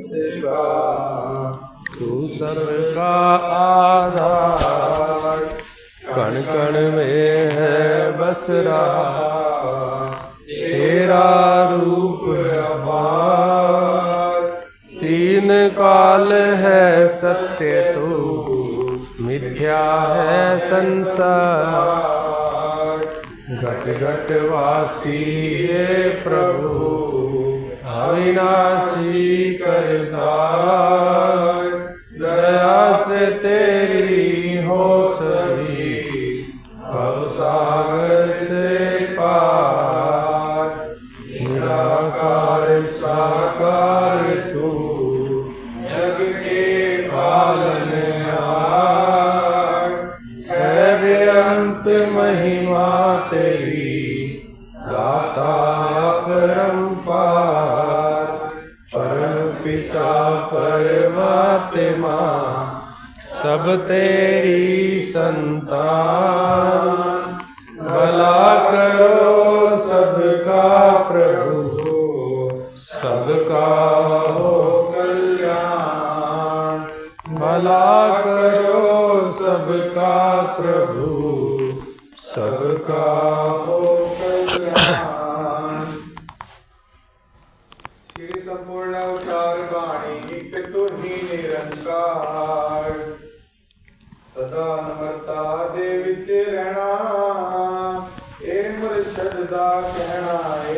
का, तू सबका आधार, कण कण में है बस रहा तेरा रूप अपार। तीन काल है सत्य तू, मिथ्या है संसार। घट घट वासी है प्रभु, अविनाशी करतार। दया से तेरी हो सभी भवसागर से पार। निराकार साकार तू, जग के पालनहार। है बेअंत महिमा तेरी, दाता अपरंपार। परम पिता परमात्मा, सब तेरी संतान। भला करो सबका प्रभु, सबका हो कल्याण। भला करो सबका प्रभु, सबका हो कल्याण। श्री संपूर्ण उच्चार वाणी एक तू ही निरंकार। सदा नम्रता दे विच रहना, ए मुरशद दा कहना ए।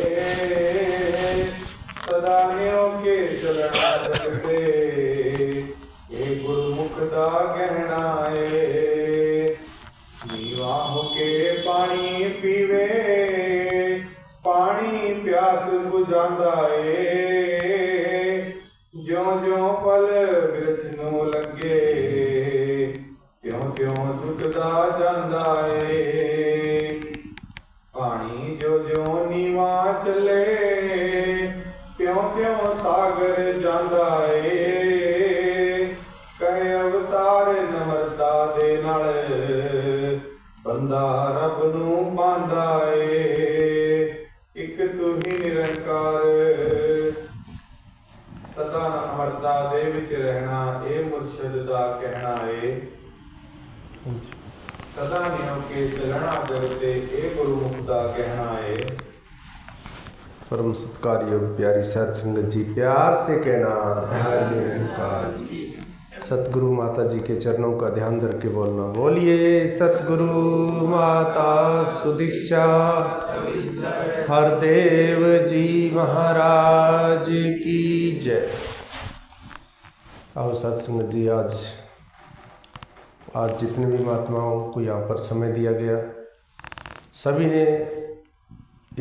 सदा न्यों के चलना करते, ए गुरमुख दा कहना ए। नीवा होके पानी पीवे, पानी प्यास बुझांदा ए। ज्यों ज्यों फल बिरछ नूं लगे, त्यों त्यों टुटदा जांदा ए। पानी जो जो नीवा चले, त्यों त्यों सागर जांदा ए। कहे अवतार नम्रता दे नाल, बंदा रब नूं पांदा ए। एक तू ही निरंकार, सदा नम्रता दे विच रहना, ए मुरशद दा कहना ए। सदा नियम के चलना करते, ए गुरुमुख दा कहना ए। परम सत्कार योग प्यारी साध संगत जी, प्यार से कहना है निरंकार। सतगुरु माता जी के चरणों का ध्यान धर के बोलना, बोलिए सतगुरु माता सुदीक्षा हरदेव जी महाराज की जय। आओ सत्संग जी, आज जितने भी महात्माओं को यहाँ पर समय दिया गया, सभी ने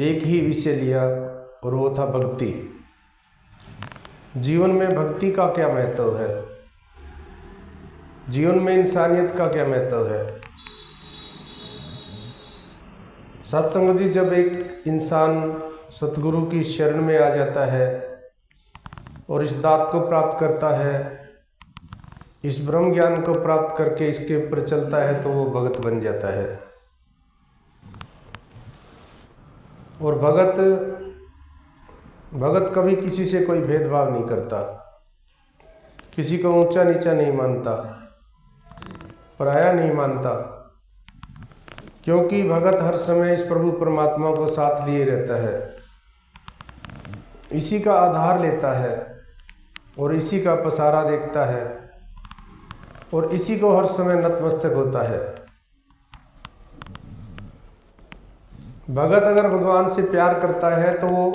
एक ही विषय लिया और वो था भक्ति। जीवन में भक्ति का क्या महत्व है, जीवन में इंसानियत का क्या महत्व है। सत्संग जी, जब एक इंसान सतगुरु की शरण में आ जाता है और इस दात को प्राप्त करता है, इस ब्रह्म ज्ञान को प्राप्त करके इसके ऊपर चलता है, तो वो भगत बन जाता है। और भगत कभी किसी से कोई भेदभाव नहीं करता, किसी को ऊंचा नीचा नहीं मानता, पराया नहीं मानता, क्योंकि भगत हर समय इस प्रभु परमात्मा को साथ लिए रहता है, इसी का आधार लेता है और इसी का पसारा देखता है और इसी को हर समय नतमस्तक होता है। भगत अगर भगवान से प्यार करता है तो वो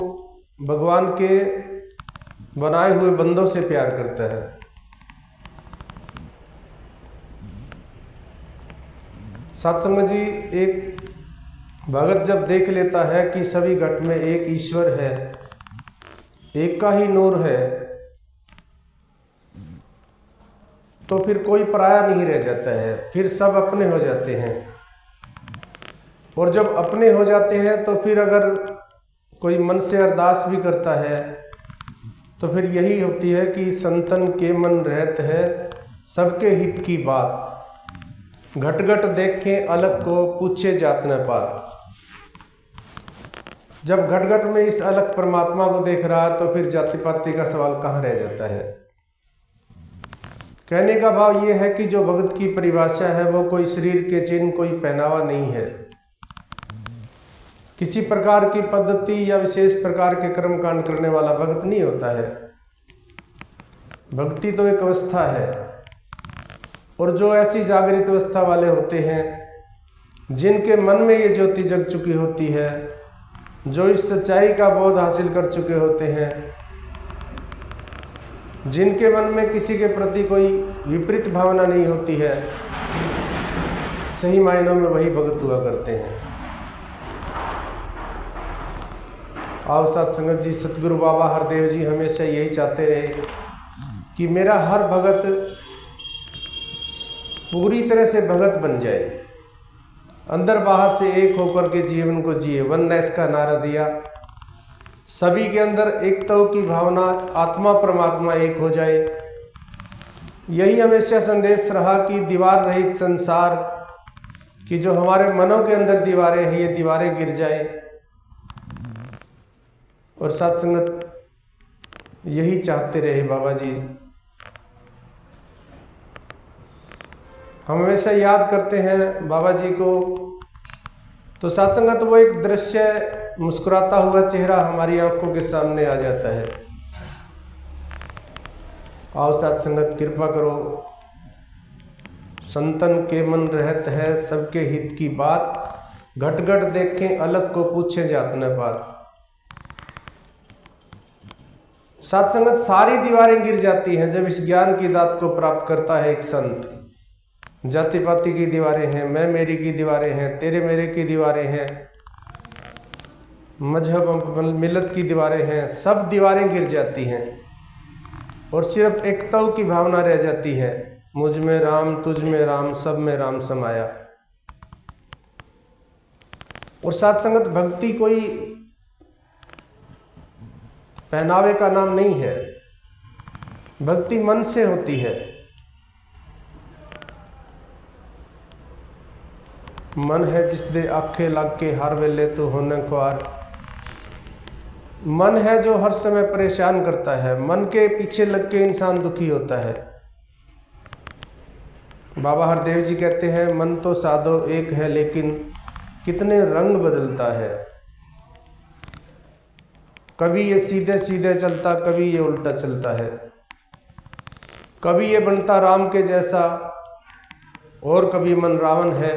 भगवान के बनाए हुए बंदों से प्यार करता है। सत्संग जी, एक भगत जब देख लेता है कि सभी घट में एक ईश्वर है, एक का ही नूर है, तो फिर कोई पराया नहीं रह जाता है, फिर सब अपने हो जाते हैं। और जब अपने हो जाते हैं तो फिर अगर कोई मन से अरदास भी करता है तो फिर यही होती है कि संतन के मन रहत है सबके हित की बात। घट घट देखें अलग को पूछे जात न पात। जब घट घट में इस अलग परमात्मा को देख रहा है तो फिर जाति पाति का सवाल कहाँ रह जाता है। कहने का भाव ये है कि जो भगत की परिभाषा है वो कोई शरीर के चिन्ह, कोई पहनावा नहीं है, किसी प्रकार की पद्धति या विशेष प्रकार के कर्म कांड करने वाला भगत नहीं होता है। भक्ति तो एक अवस्था है, और जो ऐसी जागृत अवस्था वाले होते हैं जिनके मन में ये ज्योति जग चुकी होती है, जो इस सच्चाई का बोध हासिल कर चुके होते हैं, जिनके मन में किसी के प्रति कोई विपरीत भावना नहीं होती है, सही मायनों में वही भगत हुआ करते हैं। आओ साथ संगत जी, सतगुरु बाबा हरदेव जी हमेशा यही चाहते रहे कि मेरा हर भगत पूरी तरह से भगत बन जाए, अंदर बाहर से एक होकर के जीवन को जिए। वननेस का नारा दिया, सभी के अंदर एकता की भावना, आत्मा परमात्मा एक हो जाए। यही हमेशा संदेश रहा कि दीवार रहित संसार कि जो हमारे मनों के अंदर दीवारें हैं, ये दीवारें गिर जाएं। और साथ संगत यही चाहते रहे बाबा जी। हम हमेशा याद करते हैं बाबा जी को, तो साथ संगत वो एक दृश्य, मुस्कुराता हुआ चेहरा हमारी आंखों के सामने आ जाता है। आओ साथ संगत, कृपा करो, संतन के मन रहत है सबके हित की बात, घट घट देखें अलग को पूछे जात न बात। साथ संगत सारी दीवारें गिर जाती हैं जब इस ज्ञान की दात को प्राप्त करता है एक संत। जाति पाति की दीवारें हैं, मैं मेरी की दीवारें हैं, तेरे मेरे की दीवारें हैं, मजहब मिलत की दीवारें हैं, सब दीवारें गिर जाती हैं और सिर्फ एकता की भावना रह जाती है। मुझ में राम, तुझ में राम, सब में राम समाया। और साथ संगत भक्ति कोई पहनावे का नाम नहीं है, भक्ति मन से होती है। मन है जिस दे आखे लग के हर वेले तो होने ख्वार। मन है जो हर समय परेशान करता है, मन के पीछे लग के इंसान दुखी होता है। बाबा हरदेव जी कहते हैं मन तो सादो एक है लेकिन कितने रंग बदलता है। कभी ये सीधे सीधे चलता, कभी ये उल्टा चलता है, कभी ये बनता राम के जैसा और कभी मन रावण है,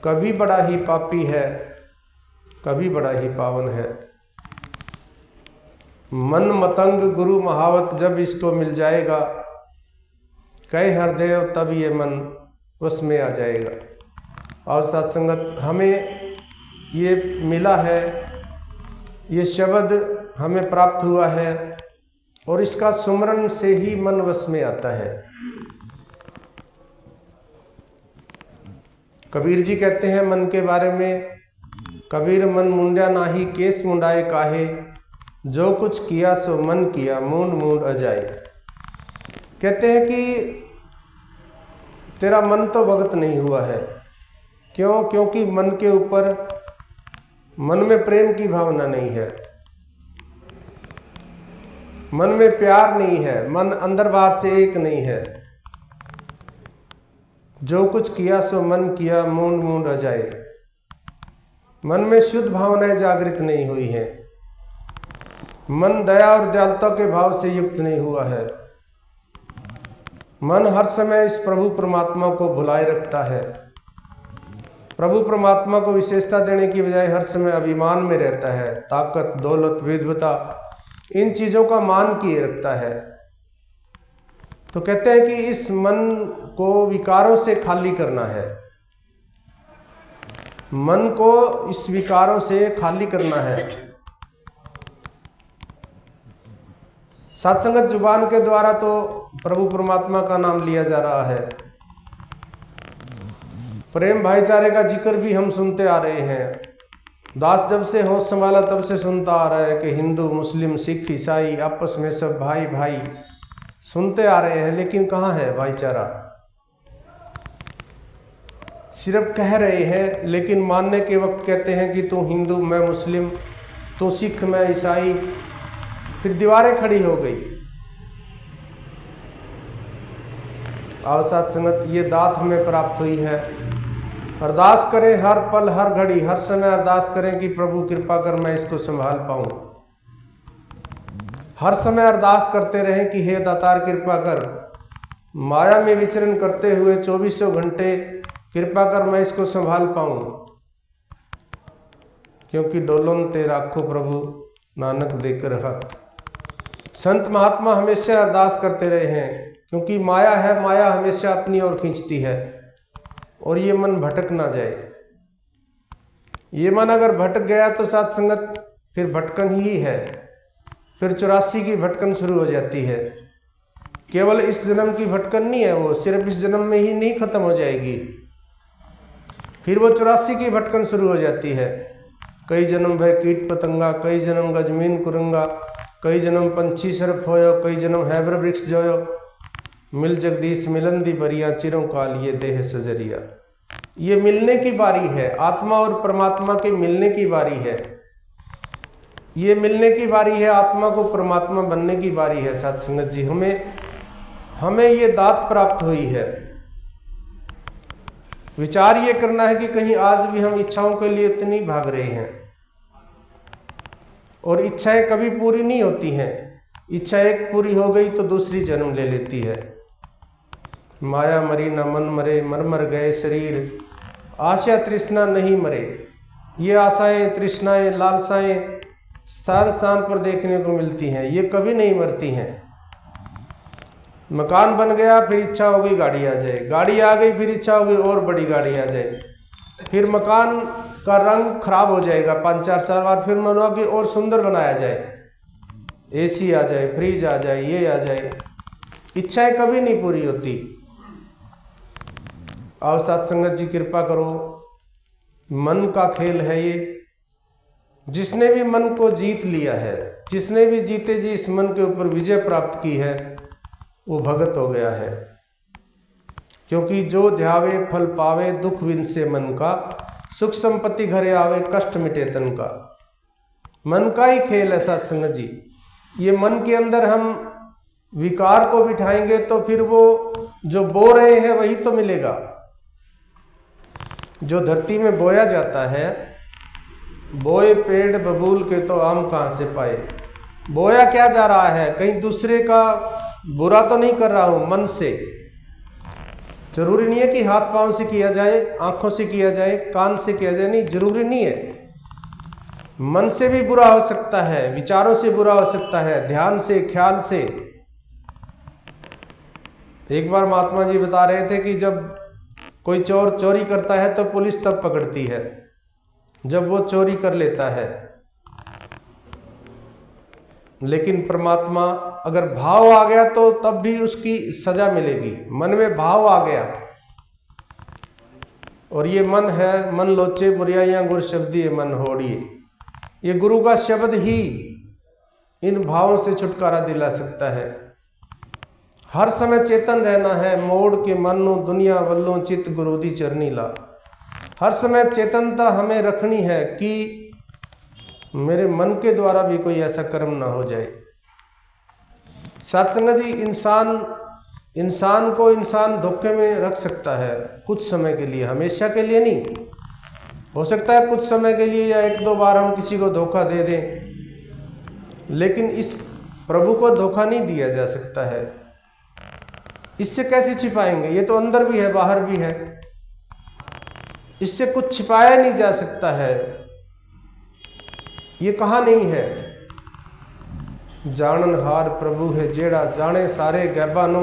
कभी बड़ा ही पापी है, कभी बड़ा ही पावन है। मन मतंग गुरु महावत जब इसको मिल जाएगा, कहे हरदेव तब ये मन वश में आ जाएगा। और साथ संगत हमें ये मिला है, ये शब्द हमें प्राप्त हुआ है और इसका सुमरन से ही मन वश में आता है। कबीर जी कहते हैं मन के बारे में, कबीर मन मुंड्या नाही केस मुंडाए काहे, जो कुछ किया सो मन किया मूंड मूंड अजाए। कहते हैं कि तेरा मन तो भगत नहीं हुआ है। क्यों? क्योंकि मन के ऊपर, मन में प्रेम की भावना नहीं है, मन में प्यार नहीं है, मन अंदर बाहर से एक नहीं है। जो कुछ किया सो मन किया मूंड मूंड अजाए। मन में शुद्ध भावनाएं जागृत नहीं हुई हैं, मन दया और दयालुता के भाव से युक्त नहीं हुआ है। मन हर समय इस प्रभु परमात्मा को भुलाए रखता है, प्रभु परमात्मा को विशेषता देने की बजाय हर समय अभिमान में रहता है। ताकत, दौलत, विद्वता, इन चीज़ों का मान किए रखता है। तो कहते हैं कि इस मन को विकारों से खाली करना है, मन को इस विकारों से खाली करना है। सत्संगत जुबान के द्वारा तो प्रभु परमात्मा का नाम लिया जा रहा है, प्रेम भाईचारे का जिक्र भी हम सुनते आ रहे हैं। दास जब से होश संभाला तब से सुनता आ रहा है कि हिंदू, मुस्लिम, सिख, ईसाई आपस में सब भाई भाई सुनते आ रहे हैं, लेकिन कहाँ है भाईचारा? सिर्फ कह रहे हैं, लेकिन मानने के वक्त कहते हैं कि तू हिंदू मैं मुस्लिम, तू सिख मैं ईसाई, फिर दीवारें खड़ी हो गई। आओ साथ संगत, ये दात हमें प्राप्त हुई है। अरदास करें हर पल हर घड़ी हर समय, अरदास करें कि प्रभु कृपा कर मैं इसको संभाल पाऊं। हर समय अरदास करते रहें कि हे दातार कृपा कर, माया में विचरण करते हुए 2400 घंटे कृपा कर मैं इसको संभाल पाऊं, क्योंकि डोलन ते राखो प्रभु नानक देकर हाथ। संत महात्मा हमेशा अरदास करते रहे हैं, क्योंकि माया है, माया हमेशा अपनी ओर खींचती है और ये मन भटक ना जाए। ये मन अगर भटक गया तो साथ संगत फिर भटकन ही है, फिर 84 की भटकन शुरू हो जाती है। केवल इस जन्म की भटकन नहीं है, वो सिर्फ इस जन्म में ही नहीं खत्म हो जाएगी, फिर वो 84 की भटकन शुरू हो जाती है। कई जन्म भय कीट पतंगा, कई जन्म गजमीन कुरंगा, कई जन्म पंछी सर्प होयो, कई जन्म हैबर वृक्ष जोयो, मिल जगदीश मिलन दी बरिया, चिरों काल ये देह सजरिया। ये मिलने की बारी है, आत्मा और परमात्मा के मिलने की बारी है। ये मिलने की बारी है, आत्मा को परमात्मा बनने की बारी है। साथ संगत जी, हमें ये दात प्राप्त हुई है। विचार ये करना है कि कहीं आज भी हम इच्छाओं के लिए इतनी भाग रहे हैं, और इच्छाएं कभी पूरी नहीं होती हैं। इच्छा एक पूरी हो गई तो दूसरी जन्म ले लेती है। माया मरी न मन मरे, मर मर गए शरीर, आशा तृष्णा नहीं मरे। ये आशाएं तृष्णाएं लालसाएं स्थान स्थान पर देखने को मिलती हैं, ये कभी नहीं मरती हैं। मकान बन गया, फिर इच्छा हो गई गाड़ी आ जाए, गाड़ी आ गई फिर इच्छा हो गई और बड़ी गाड़ी आ जाए, फिर मकान का रंग खराब हो जाएगा, 5-4 साल बाद फिर मन होगा कि और सुंदर बनाया जाए, एसी आ जाए, फ्रिज आ जाए, ये आ जाए। इच्छाएं कभी नहीं पूरी होती। आओ साथ संगत जी कृपा करो, मन का खेल है ये। जिसने भी मन को जीत लिया है, जिसने भी जीते जी इस मन के ऊपर विजय प्राप्त की है, वो भगत हो गया है। क्योंकि जो ध्यावे फल पावे, दुख विनसे मन का, सुख संपत्ति घरे आवे, कष्ट मिटे तन का। मन का ही खेल है साथ संगत जी। ये मन के अंदर हम विकार को बिठाएंगे तो फिर वो जो बो रहे हैं वही तो मिलेगा। जो धरती में बोया जाता है, बोए पेड़ बबूल के तो आम कहाँ से पाए। बोया क्या जा रहा है, कहीं दूसरे का बुरा तो नहीं कर रहा हूं मन से। जरूरी नहीं है कि हाथ पांव से किया जाए, आंखों से किया जाए, कान से किया जाए, नहीं, जरूरी नहीं है। मन से भी बुरा हो सकता है, विचारों से बुरा हो सकता है, ध्यान से, ख्याल से। एक बार महात्मा जी बता रहे थे कि जब कोई चोर चोरी करता है तो पुलिस तब पकड़ती है जब वो चोरी कर लेता है, लेकिन परमात्मा अगर भाव आ गया तो तब भी उसकी सजा मिलेगी। मन में भाव आ गया, और ये मन है, मन लोचे बुराइयां गुरु शब्दी मन होड़िए। ये गुरु का शब्द ही इन भावों से छुटकारा दिला सकता है। हर समय चेतन रहना है, मोड़ के मनो दुनिया वल्लों चित गुरु दी चरनी ला। हर समय चेतनता हमें रखनी है कि मेरे मन के द्वारा भी कोई ऐसा कर्म ना हो जाए। सत्संग जी, इंसान को धोखे में रख सकता है कुछ समय के लिए, हमेशा के लिए नहीं। हो सकता है कुछ समय के लिए या 1-2 बार हम किसी को धोखा दे दें, लेकिन इस प्रभु को धोखा नहीं दिया जा सकता है। इससे कैसे छिपाएंगे? ये तो अंदर भी है बाहर भी है, इससे कुछ छिपाया नहीं जा सकता है। ये कहा नहीं है, जाननहार प्रभु है जेड़ा जाने सारे गैबा नू,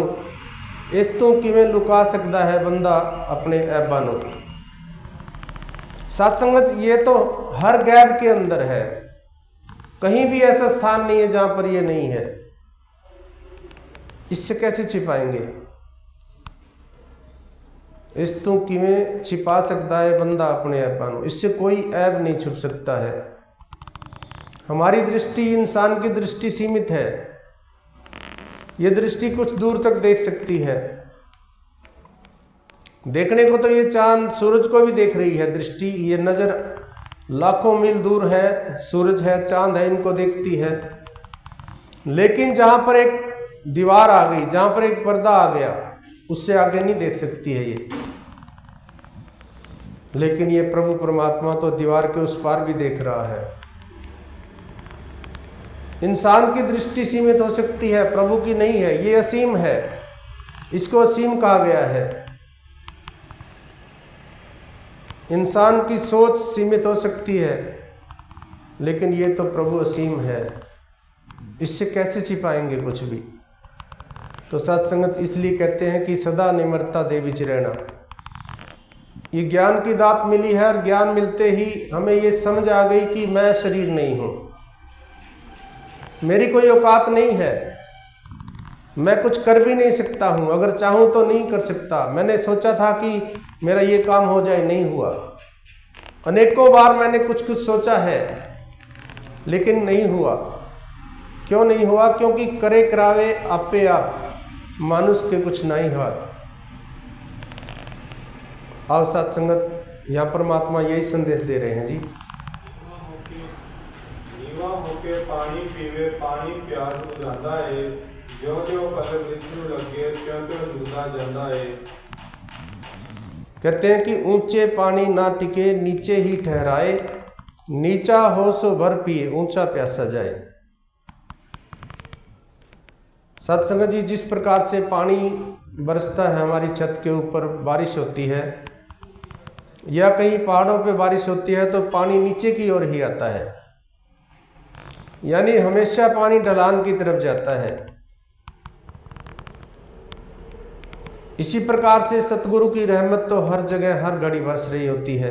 इस तो किवें लुका सकता है बंदा अपने ऐबा नू। सत्संगत, ये तो हर गैब के अंदर है, कहीं भी ऐसा स्थान नहीं है जहां पर ये नहीं है। इससे कैसे छिपाएंगे? इस तो किवें छिपा सकता है बंदा अपने ऐबा नू, इससे कोई ऐब नहीं छुप सकता है। हमारी दृष्टि, इंसान की दृष्टि सीमित है, ये दृष्टि कुछ दूर तक देख सकती है, देखने को तो ये चांद सूरज को भी देख रही है, दृष्टि, ये नज़र लाखों मील दूर है, सूरज है, चांद है, इनको देखती है। लेकिन जहाँ पर एक दीवार आ गई, जहाँ पर एक पर्दा आ गया, उससे आगे नहीं देख सकती है ये। लेकिन ये प्रभु परमात्मा तो दीवार के उस पार भी देख रहा है। इंसान की दृष्टि सीमित हो सकती है, प्रभु की नहीं है, ये असीम है, इसको असीम कहा गया है। इंसान की सोच सीमित हो सकती है, लेकिन ये तो प्रभु असीम है, इससे कैसे छिपाएंगे कुछ भी। तो सत्संगत इसलिए कहते हैं कि सदा निम्रता दे विच रहना। ये ज्ञान की दात मिली है, और ज्ञान मिलते ही हमें ये समझ आ गई कि मैं शरीर नहीं हूँ, मेरी कोई औकात नहीं है, मैं कुछ कर भी नहीं सकता हूँ, अगर चाहूँ तो नहीं कर सकता। मैंने सोचा था कि मेरा ये काम हो जाए, नहीं हुआ। अनेकों बार मैंने कुछ कुछ सोचा है, लेकिन नहीं हुआ। क्यों नहीं हुआ? क्योंकि करे करावे आपे आप, मानुष के कुछ नहीं हाथ। आओ सत्संगत, यहाँ परमात्मा यही संदेश दे रहे हैं जी। नीवा होके पानी पीवे, पानी प्यास बुझाता है, जो जो फल मृत्यु लगे त्यों त्यों जूझा जाता है। कहते हैं कि ऊंचे पानी ना टिके, नीचे ही ठहराए, नीचा हो सो भर पिए, ऊंचा प्यासा जाए। सत्संगत जी, जिस प्रकार से पानी बरसता है हमारी छत के ऊपर, बारिश होती है या कहीं पहाड़ों पे बारिश होती है, तो पानी नीचे की ओर ही आता है, यानी हमेशा पानी ढलान की तरफ जाता है। इसी प्रकार से सतगुरु की रहमत तो हर जगह हर घड़ी बरस रही होती है,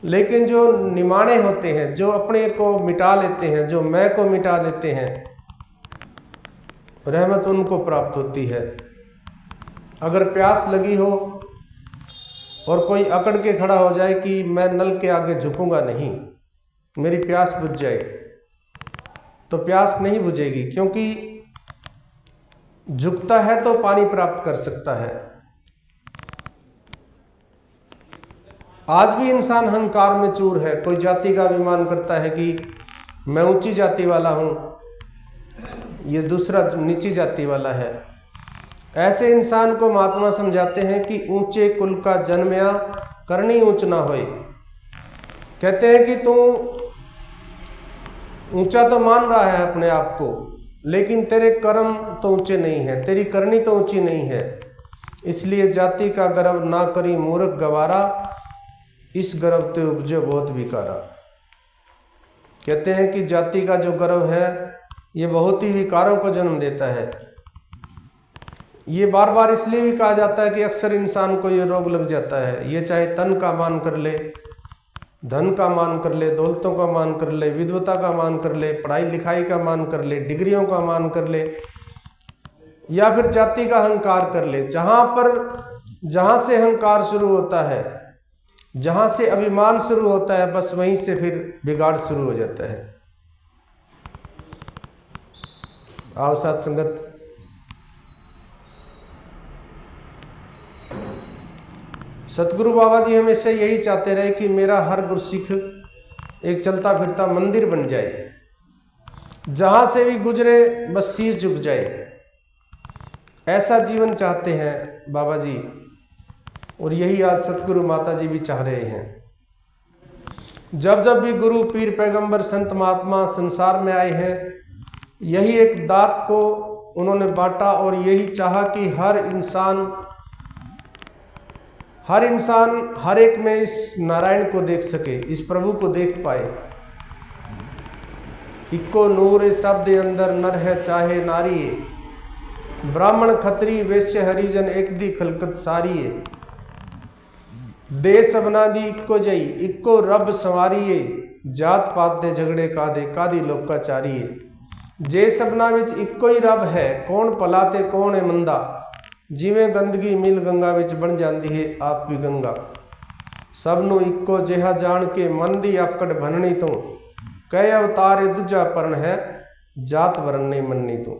लेकिन जो निमाणे होते हैं, जो अपने को मिटा लेते हैं, जो मैं को मिटा देते हैं, रहमत उनको प्राप्त होती है। अगर प्यास लगी हो और कोई अकड़ के खड़ा हो जाए कि मैं नल के आगे झुकूंगा नहीं, मेरी प्यास बुझ जाए, तो प्यास नहीं बुझेगी, क्योंकि झुकता है तो पानी प्राप्त कर सकता है। आज भी इंसान अहंकार में चूर है, कोई जाति का अभिमान करता है कि मैं ऊंची जाति वाला हूं, ये दूसरा नीची जाति वाला है। ऐसे इंसान को महात्मा समझाते हैं कि ऊंचे कुल का जन्मया, करनी ऊंच ना होए। कहते हैं कि तू ऊंचा तो मान रहा है अपने आप को, लेकिन तेरे कर्म तो ऊंचे नहीं है, तेरी करनी तो ऊंची नहीं है, इसलिए जाति का गर्व ना करी मूर्ख गवारा, इस गर्व ते उपजे बहुत विकारा। कहते हैं कि जाति का जो गर्व है ये बहुत ही विकारों को जन्म देता है। ये बार बार इसलिए भी कहा जाता है कि अक्सर इंसान को ये रोग लग जाता है, ये चाहे तन का मान कर ले, धन का मान कर ले, दौलतों का मान कर ले, विद्वता का मान कर ले, पढ़ाई लिखाई का मान कर ले, डिग्रियों का मान कर ले, या फिर जाति का अहंकार कर ले। जहां से अहंकार शुरू होता है, जहां से अभिमान शुरू होता है, बस वहीं से फिर बिगाड़ शुरू हो जाता है। आओ साथ संगत, सतगुरु बाबा जी हमेशा यही चाहते रहे कि मेरा हर गुरसिख एक चलता फिरता मंदिर बन जाए, जहां से भी गुजरे बस शीश झुक जाए। ऐसा जीवन चाहते हैं बाबा जी, और यही आज सतगुरु माता जी भी चाह रहे हैं। जब जब भी गुरु पीर पैगंबर संत महात्मा संसार में आए हैं, यही एक दात को उन्होंने बांटा, और यही चाहा कि हर इंसान हर एक में इस नारायण को देख सके, इस प्रभु को देख पाए। इक्को नूर शब्द अंदर नर है चाहे नारी, ब्राह्मण खत्री वैश्य हरिजन एक दी खलकत सारी। दे सबना दी इक्को जई, इक्को रब संवारीए, जात पात दे झगड़े कादी लोकाचारीए। जे सबना विच इक्को ही रब है, कौन भला ते कौन है मंदा, जिवें गंदगी मिल गंगा विच बन जाती है आप भी गंगा। सबनों इक्को जिहा जान के मन दी आकड़ भननी तू, कई अवतार दूजा परण है, जात वरण नहीं मननी तू।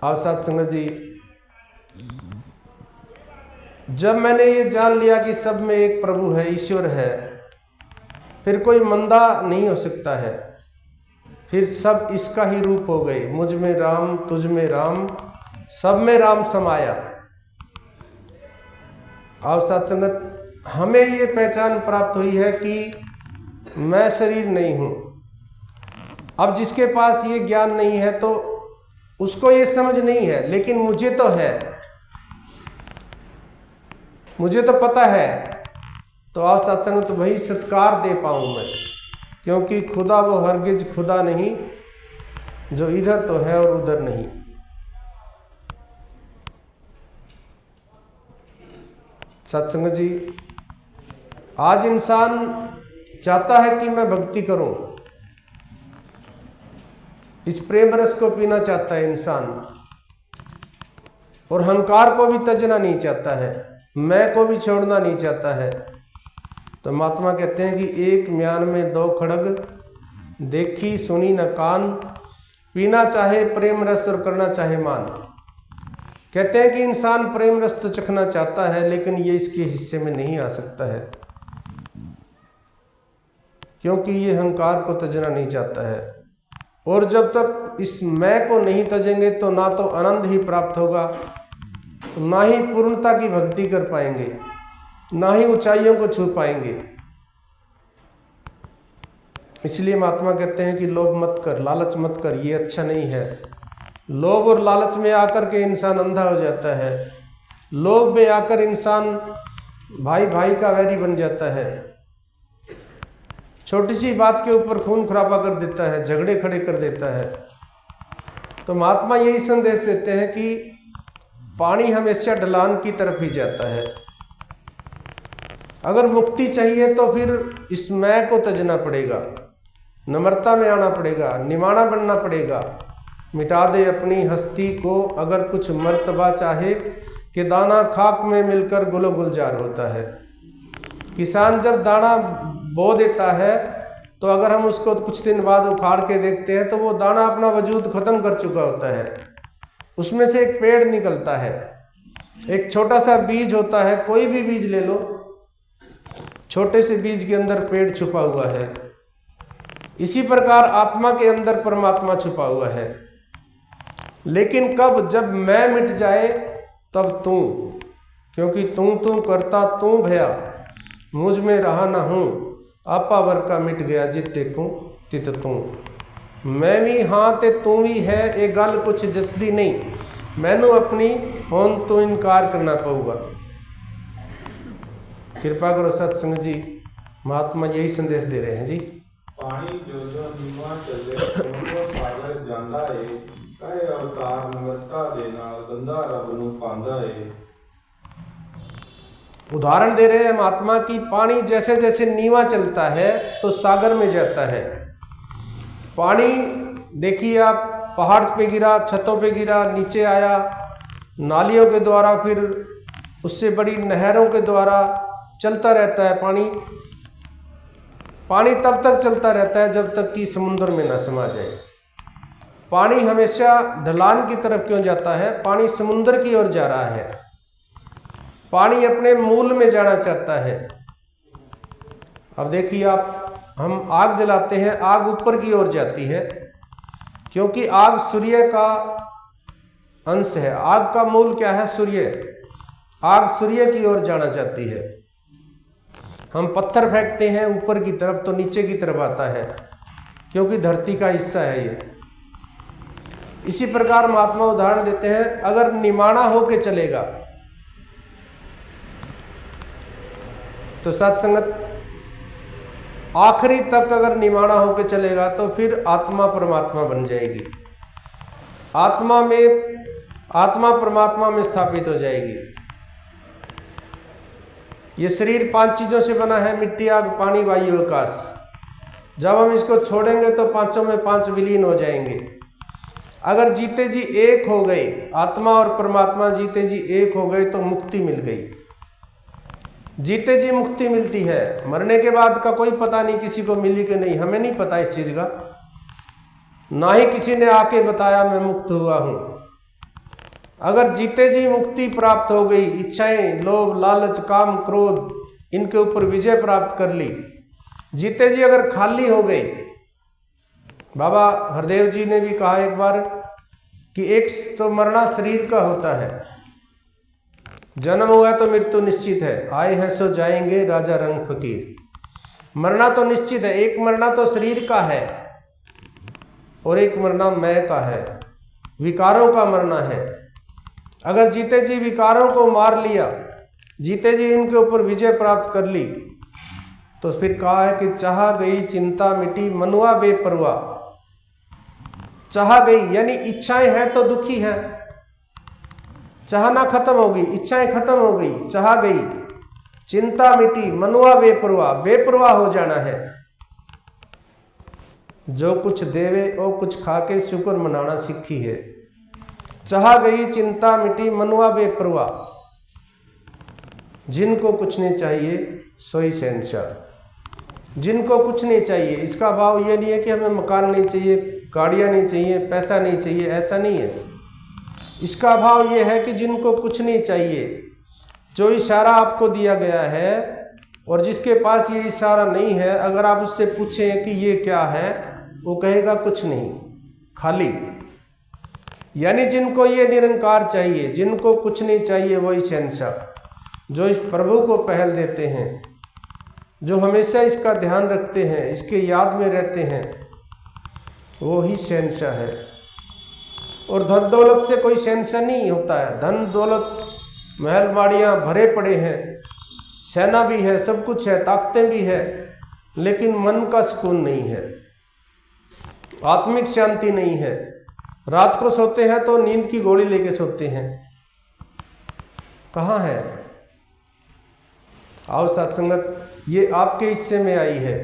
आप साथ संगत जी, जब मैंने ये जान लिया कि सब में एक प्रभु है, ईश्वर है, फिर कोई मंदा नहीं हो सकता है। फिर सब इसका ही रूप हो गए। मुझ में राम, तुझ में राम, सब में राम समाया। और सत्संगत, हमें ये पहचान प्राप्त हुई है कि मैं शरीर नहीं हूं। अब जिसके पास ये ज्ञान नहीं है तो उसको ये समझ नहीं है, लेकिन मुझे तो है, मुझे तो पता है। तो आप सत्संगत वही सत्कार दे पाऊं मैं, क्योंकि खुदा वो हरगिज खुदा नहीं, जो इधर तो है और उधर नहीं। सत्संग जी, आज इंसान चाहता है कि मैं भक्ति करूं, इस प्रेम रस को पीना चाहता है इंसान, और अहंकार को भी तजना नहीं चाहता है, मैं को भी छोड़ना नहीं चाहता है। तो महात्मा कहते हैं कि एक म्यान में दो खड़ग, देखी सुनी न कान, पीना चाहे प्रेम रस और करना चाहे मान। कहते हैं कि इंसान प्रेम रस तो चखना चाहता है, लेकिन ये इसके हिस्से में नहीं आ सकता है, क्योंकि ये अहंकार को तजना नहीं चाहता है। और जब तक इस मैं को नहीं तजेंगे तो ना तो आनंद ही प्राप्त होगा, ना ही पूर्णता की भक्ति कर पाएंगे, ना ही ऊंचाइयों को छू पाएंगे। इसलिए महात्मा कहते हैं कि लोभ मत कर, लालच मत कर, ये अच्छा नहीं है। लोभ और लालच में आकर के इंसान अंधा हो जाता है। लोभ में आकर इंसान भाई भाई का वैरी बन जाता है, छोटी सी बात के ऊपर खून खराबा कर देता है, झगड़े खड़े कर देता है। तो महात्मा यही संदेश देते हैं कि पानी हमेशा ढलान की तरफ ही जाता है। अगर मुक्ति चाहिए तो फिर इस मैं को तजना पड़ेगा, नम्रता में आना पड़ेगा, निमाना बनना पड़ेगा। मिटा दे अपनी हस्ती को अगर कुछ मर्तबा चाहे, कि दाना खाक में मिलकर गुलो गुलजार होता है। किसान जब दाना बो देता है तो अगर हम उसको कुछ दिन बाद उखाड़ के देखते हैं तो वो दाना अपना वजूद खत्म कर चुका होता है। उसमें से एक पेड़ निकलता है, एक छोटा सा बीज होता है, कोई भी बीज ले लो, छोटे से बीज के अंदर पेड़ छुपा हुआ है। इसी प्रकार आत्मा के अंदर परमात्मा छुपा हुआ है। लेकिन कब? जब मैं मिट जाए तब तू, क्योंकि तू करता तू भया, मुझ में रहा ना हूँ, आपा वर का मिट गया जिते को तित तू। मैं भी हाँ ते तू भी है, ये गल कुछ जचदी नहीं, मैनू अपनी होन तो इनकार करना पऊगा। कृपा करो सत्संग जी, महात्मा यही संदेश दे रहे हैं जी। पानी जो जो नीवा चले तो सागर जांदा है, कहे अवतार नम्रता दे नाल बंदा रब नूं पांदा है। उदाहरण दे रहे हैं महात्मा की, पानी जैसे जैसे नीवा चलता है तो सागर में जाता है। पानी देखिए आप, पहाड़ पे गिरा, छतों पे गिरा, नीचे आया, नालियों के द्वारा, फिर उससे बड़ी नहरों के द्वारा चलता रहता है। पानी तब तक चलता रहता है जब तक कि समुद्र में न समा जाए। पानी हमेशा ढलान की तरफ क्यों जाता है? पानी समुद्र की ओर जा रहा है। पानी अपने मूल में जाना चाहता है। अब देखिए आप, हम आग जलाते हैं, आग ऊपर की ओर जाती है, क्योंकि आग सूर्य का अंश है। आग का मूल क्या है? सूर्य। आग सूर्य की ओर जाना चाहती है। हम पत्थर फेंकते हैं ऊपर की तरफ तो नीचे की तरफ आता है, क्योंकि धरती का हिस्सा है ये। इसी प्रकार महात्मा उदाहरण देते हैं, अगर निमाणा होके चलेगा तो सत्संगत आखिरी तक अगर निमाणा होकर चलेगा तो फिर आत्मा परमात्मा बन जाएगी। आत्मा परमात्मा में स्थापित हो जाएगी। ये शरीर 5 चीजों से बना है, मिट्टी, आग, पानी, वायु, आकाश। जब हम इसको छोड़ेंगे तो पांचों में 5 विलीन हो जाएंगे। अगर जीते जी एक हो गए, आत्मा और परमात्मा जीते जी एक हो गए तो मुक्ति मिल गई। जीते जी मुक्ति मिलती है, मरने के बाद का कोई पता नहीं किसी को मिली कि नहीं, हमें नहीं पता इस चीज का। ना ही किसी ने आके बताया मैं मुक्त हुआ हूं। अगर जीते जी मुक्ति प्राप्त हो गई, इच्छाएं, लोभ, लालच, काम, क्रोध, इनके ऊपर विजय प्राप्त कर ली, जीते जी अगर खाली हो गए, बाबा हरदेव जी ने भी कहा एक बार कि एक तो मरना शरीर का होता है, जन्म हुआ तो मृत्यु निश्चित है, आए हैं सो जाएंगे राजा रंग फकीर। मरना तो निश्चित है, एक मरना तो शरीर का है और एक मरना मैं का है, विकारों का मरना है। अगर जीते जी विकारों को मार लिया, जीते जी इनके ऊपर विजय प्राप्त कर ली, तो फिर कहा है कि चाह गई चिंता मिटी मनुआ बेपरवाह। चाह गई यानी इच्छाएं हैं तो दुखी है, चाहना खत्म हो गई, इच्छाएं खत्म हो गई, चाह गई, चिंता मिटी मनुआ बेपरवाह, बेपरवाह हो जाना है। जो कुछ देवे ओ कुछ खाके शुक्र मनाना सीखी है। चाह गई चिंता मिटी मनुआ बेपरवाह, जिनको कुछ नहीं चाहिए सोई शहंशाह। जिनको कुछ नहीं चाहिए, इसका भाव ये नहीं है कि हमें मकान नहीं चाहिए, गाड़ियाँ नहीं चाहिए, पैसा नहीं चाहिए, ऐसा नहीं है। इसका भाव ये है कि जिनको कुछ नहीं चाहिए, जो इशारा आपको दिया गया है और जिसके पास ये इशारा नहीं है, अगर आप उससे पूछें कि ये क्या है, वो कहेगा कुछ नहीं, खाली। यानी जिनको ये निरंकार चाहिए, जिनको कुछ नहीं चाहिए, वही शहंशाह, जो इस प्रभु को पहल देते हैं, जो हमेशा इसका ध्यान रखते हैं, इसके याद में रहते हैं, वो ही शहंशाह है। और धन दौलत से कोई शहंशाह नहीं होता है। धन दौलत, महल माड़ियाँ भरे पड़े हैं, सेना भी है, सब कुछ है, ताकतें भी है, लेकिन मन का सुकून नहीं है, आत्मिक शांति नहीं है। रात को सोते हैं तो नींद की गोली लेके सोते हैं, कहाँ है? आओ सत्संगत, ये आपके हिस्से में आई है।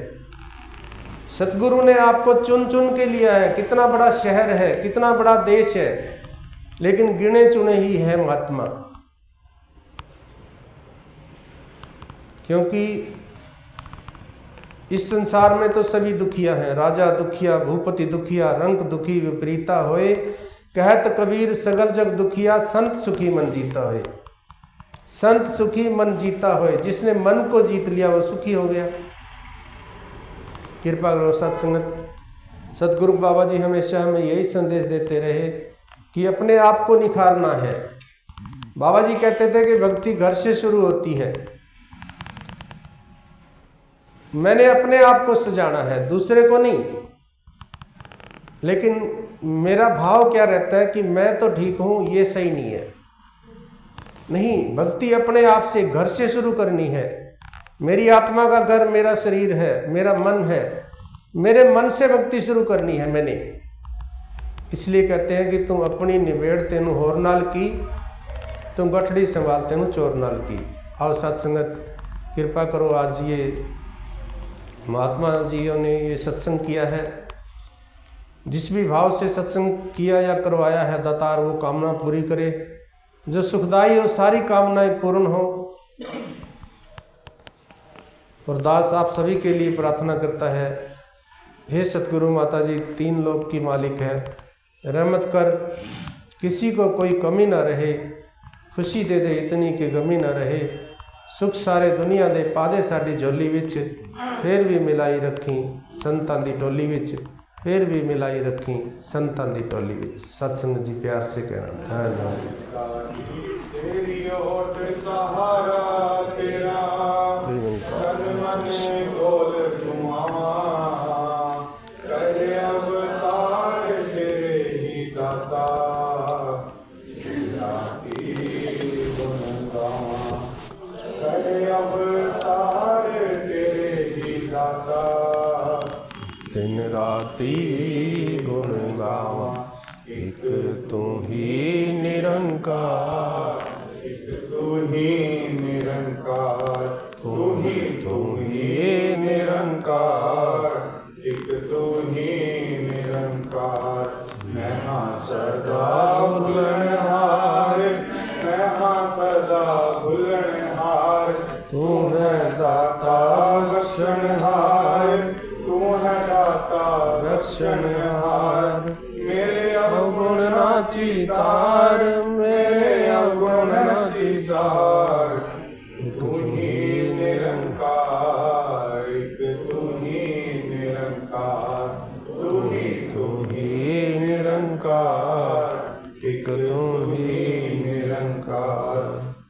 सतगुरु ने आपको चुन चुन के लिया है। कितना बड़ा शहर है, कितना बड़ा देश है, लेकिन गिने चुने ही है महात्मा। क्योंकि इस संसार में तो सभी दुखिया हैं, राजा दुखिया, भूपति दुखिया, रंक दुखी विपरीता होए, कहत कबीर सगल जग दुखिया, संत सुखी मन जीता होए। संत सुखी मन जीता होए, जिसने मन को जीत लिया वो सुखी हो गया। कृपा करो सत्संगत। सतगुरु बाबा जी हमेशा हमें यही संदेश देते रहे कि अपने आप को निखारना है। बाबा जी कहते थे कि भक्ति घर से शुरू होती है। मैंने अपने आप को सजाना है, दूसरे को नहीं। लेकिन मेरा भाव क्या रहता है कि मैं तो ठीक हूं, ये सही नहीं है। नहीं, भक्ति अपने आप से, घर से शुरू करनी है। मेरी आत्मा का घर मेरा शरीर है, मेरा मन है, मेरे मन से भक्ति शुरू करनी है मैंने। इसलिए कहते हैं कि तुम अपनी निबेड़ तेनु होर नाल की, तुम गठड़ी संभाल तेनु चोर नाल की। आओ सत्संगत, कृपा करो, आज ये महात्मा जियों ने ये सत्संग किया है, जिस भी भाव से सत्संग किया या करवाया है, दातार वो कामना पूरी करे। जो सुखदाई हो, सारी कामनाएं पूर्ण हो। और दास आप सभी के लिए प्रार्थना करता है, हे सतगुरु माता जी, तीन लोक की मालिक है, रहमत कर, किसी को कोई कमी ना रहे, खुशी दे दे इतनी कि गमी ना रहे, सुख सारे दुनिया दे पादे साडी झोली विच, फिर भी मिलाई रखी संतां दी टोली विच, फिर भी मिलाई रखी संतां दी टोली विच। सत्संग जी प्यार से कहना, धन्यवाद। तेरी ओट सहारा तेरा, तन मन बोल तुम्हारा, करे अवतार तेरे ही दाता, राती गुण गावा, करे अवतार तेरे ही दाता, दिन राती गुण गावा, एक तू ही निरंकार, एक तू ही निरंकार, तू ही निरंकार, एक तू ही निरंकार। मैं हाँ सदा भुलनहार, मैं हाँ सदा भुलनहार, तू है दाता रक्षणहार, तू है दाता रक्षणहार, मेरे अवगुण नाची तार, संसार मेरे अवगुण चितार। तू ही निरंकार, एक तू ही निरंकार, तू ही निरंकार, एक तू ही निरंकार।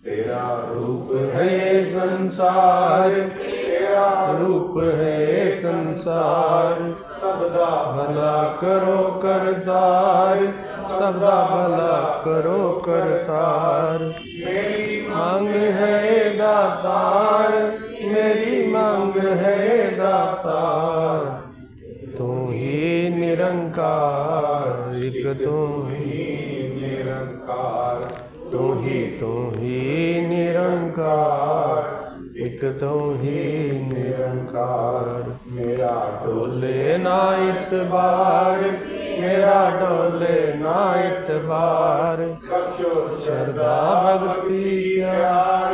तेरा रूप है ये संसार, तेरा रूप है ये संसार। सबदा भला करो करतार, सबदा भला करो करतार। मेरी मांग है दातार, मेरी मांग है दातार। तू ही निरंकार, एक तू ही निरंकार, तू ही निरंकार, एक तू ही निरंकार। मेरा डोले ना इतबार, मेरा डोले ना इतबार। बख्शो श्रद्धा भक्ति प्यार,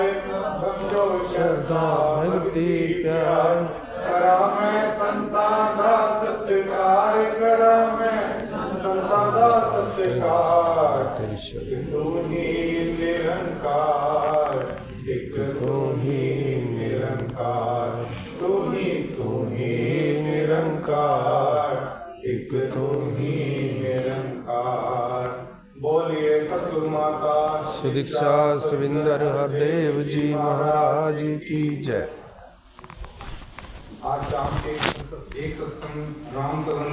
बख्शो श्रद्धा भक्ति प्यार। करा मैं संतां दा सत्कार, करा मैं संतां दा सत्कार। तेरी शरण तू ही निरंकार, एक तू ही निरंकार, तू ही निरंकार, एक तू ही निरंकार। बोलिए सतगुरु माता सुदीक्षा सुविंदर हरदेव जी महाराज की जय। आज शाम के एक सत्संग राम कदम